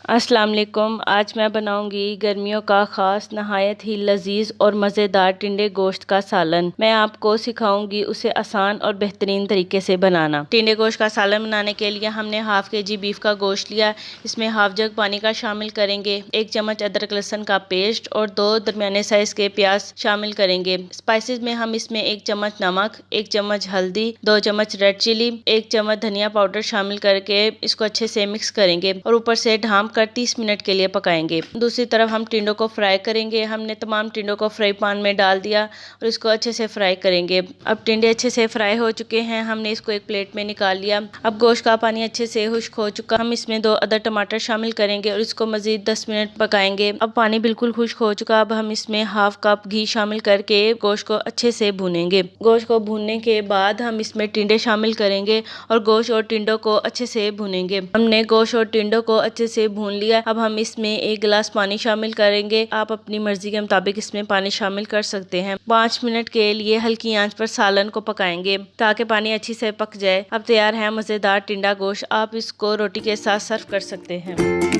अस्सलाम वालेकुम। आज मैं बनाऊंगी गर्मियों का ख़ास नहायत ही लजीज और मज़ेदार टिंडे गोश्त का सालन। मैं आपको सिखाऊंगी उसे आसान और बेहतरीन तरीके से बनाना। टिंडे गोश्त का सालन बनाने के लिए हमने हाफ के जी बीफ का गोश्त लिया। इसमें हाफ जग पानी का शामिल करेंगे, 1 चम्मच अदरक लहसुन का पेस्ट और 2 दरमियाने साइज के प्याज शामिल करेंगे। स्पाइसेस में हम इसमें 1 चम्मच नमक, 1 चम्मच हल्दी, 2 चम्मच रेड चिली, 1 चम्मच धनिया पाउडर शामिल करके इसको अच्छे से मिक्स करेंगे और ऊपर से ढांप 30 मिनट के लिए पकाएंगे। दूसरी तरफ हम टिंडों को फ्राई करेंगे। हमने तमाम टिंडों को फ्राई पैन में डाल दिया और इसको अच्छे से फ्राई करेंगे। अब टिंडे अच्छे से फ्राई हो चुके हैं, हमने इसको एक प्लेट में निकाल लिया। अब गोश्त का पानी अच्छे से खुश्क हो चुका, हम इसमें 2 अदर टमाटर शामिल करेंगे और इसको मजीद 10 मिनट पकाएंगे। अब पानी बिल्कुल खुश्क हो चुका, अब हम इसमें हाफ कप घी शामिल करके गोश्त को अच्छे से भूनेंगे। गोश्त को भूनने के बाद हम इसमें टिंडे शामिल करेंगे और गोश्त और टिंडों को अच्छे से भूनेंगे। हमने गोश्त और टिंडों को अच्छे से भून लिया। अब हम इसमें 1 गिलास पानी शामिल करेंगे। आप अपनी मर्जी के मुताबिक इसमें पानी शामिल कर सकते हैं। 5 मिनट के लिए हल्की आंच पर सालन को पकाएंगे ताकि पानी अच्छी से पक जाए। अब तैयार है मजेदार टिंडा गोश्त। आप इसको रोटी के साथ सर्व कर सकते हैं।